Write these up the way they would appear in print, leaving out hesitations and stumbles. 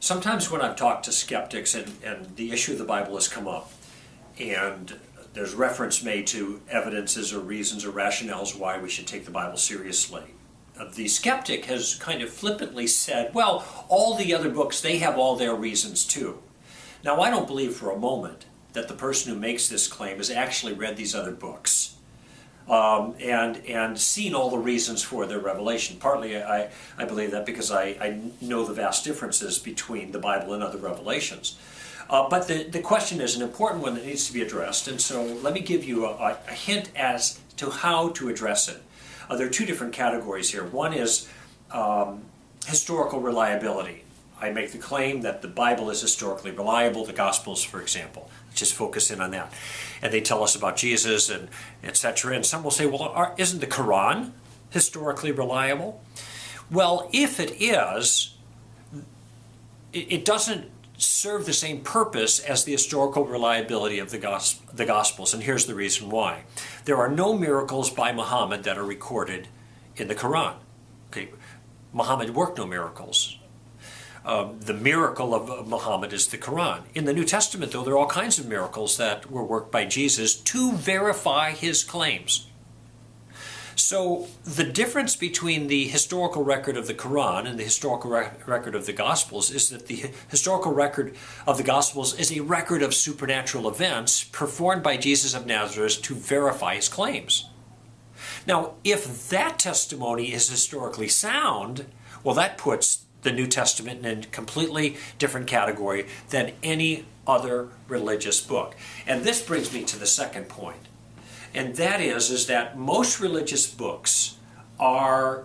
Sometimes when I've talked to skeptics and the issue of the Bible has come up, and there's reference made to evidences or reasons or rationales why we should take the Bible seriously, the skeptic has kind of flippantly said, well, all the other books, they have all their reasons too. Now, I don't believe for a moment that the person who makes this claim has actually read these other books and seen all the reasons for their revelation. Partly I believe that because I know the vast differences between the Bible and other revelations. But the question is an important one that needs to be addressed, and so let me give you a hint as to how to address it. There are two different categories here. One is historical reliability. I make the claim that the Bible is historically reliable, the Gospels, for example. Let's just focus in on that. And they tell us about Jesus and etc. And some will say, well, isn't the Quran historically reliable? Well, if it is, it doesn't serve the same purpose as the historical reliability of the Gospels, and here's the reason why. There are no miracles by Muhammad that are recorded in the Quran. Okay, Muhammad worked no miracles. The miracle of Muhammad is the Quran. In the New Testament, though, there are all kinds of miracles that were worked by Jesus to verify his claims. So the difference between the historical record of the Quran and the historical record of the Gospels is that the historical record of the Gospels is a record of supernatural events performed by Jesus of Nazareth to verify his claims. Now, if that testimony is historically sound, well, that puts the New Testament in a completely different category than any other religious book. And this brings me to the second point. And that is that most religious books are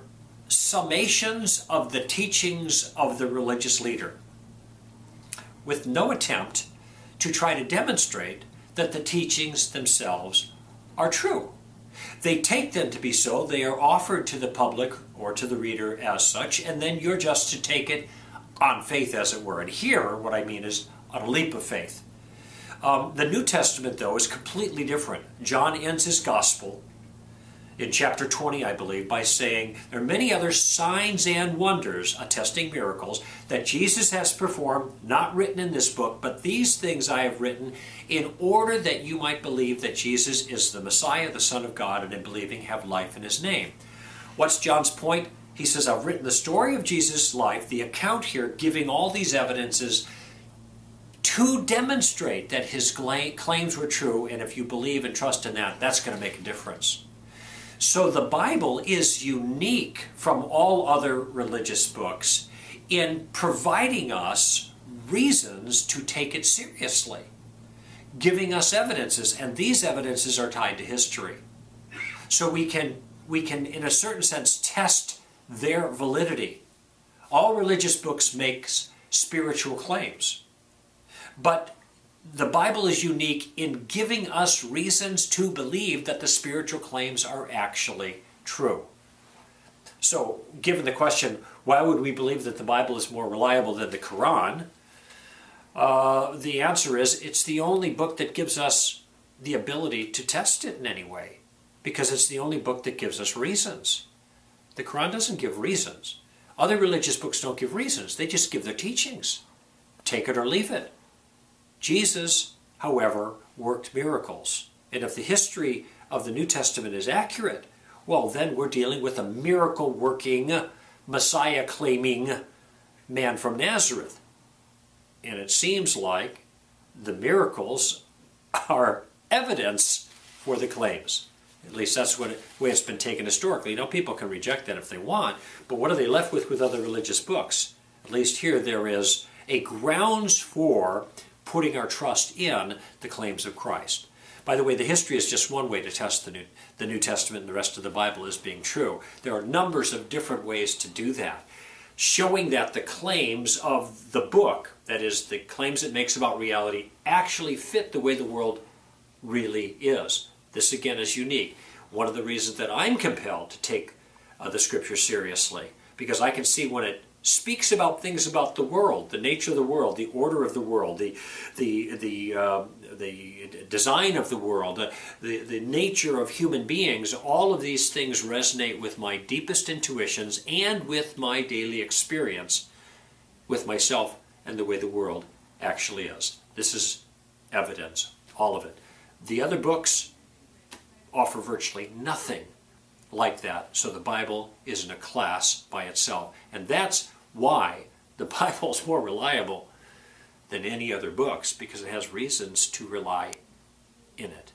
summations of the teachings of the religious leader, with no attempt to try to demonstrate that the teachings themselves are true. They take them to be so, they are offered to the public or to the reader as such, and then you're just to take it on faith, as it were. And here, what I mean is on a leap of faith. The New Testament, though, is completely different. John ends his gospel in chapter 20, I believe, by saying, there are many other signs and wonders, attesting miracles, that Jesus has performed, not written in this book, but these things I have written in order that you might believe that Jesus is the Messiah, the Son of God, and in believing have life in his name. What's John's point? He says, I've written the story of Jesus' life, the account here giving all these evidences to demonstrate that his claims were true, and if you believe and trust in that, that's going to make a difference. So the Bible is unique from all other religious books in providing us reasons to take it seriously, giving us evidences, and these evidences are tied to history. So we can, in a certain sense, test their validity. All religious books make spiritual claims. But the Bible is unique in giving us reasons to believe that the spiritual claims are actually true. So, given the question, why would we believe that the Bible is more reliable than the Quran? The answer is, it's the only book that gives us the ability to test it in any way, because it's the only book that gives us reasons. The Quran doesn't give reasons. Other religious books don't give reasons. They just give their teachings. Take it or leave it. Jesus, however, worked miracles. And if the history of the New Testament is accurate, well, then we're dealing with a miracle-working, Messiah-claiming man from Nazareth. And it seems like the miracles are evidence for the claims. At least that's the way it's been taken historically. You know, people can reject that if they want, but what are they left with other religious books? At least here there is a grounds for putting our trust in the claims of Christ. By the way, the history is just one way to test the New Testament and the rest of the Bible as being true. There are numbers of different ways to do that, showing that the claims of the book, that is, the claims it makes about reality, actually fit the way the world really is. This, again, is unique. One of the reasons that I'm compelled to take the Scripture seriously, because I can see when it speaks about things about the world, the nature of the world, the order of the world, the design of the world, the nature of human beings. All of these things resonate with my deepest intuitions and with my daily experience with myself and the way the world actually is. This is evidence, all of it. The other books offer virtually nothing like that, so the Bible is in a class by itself. And that's why the Bible is more reliable than any other books, because it has reasons to rely in it.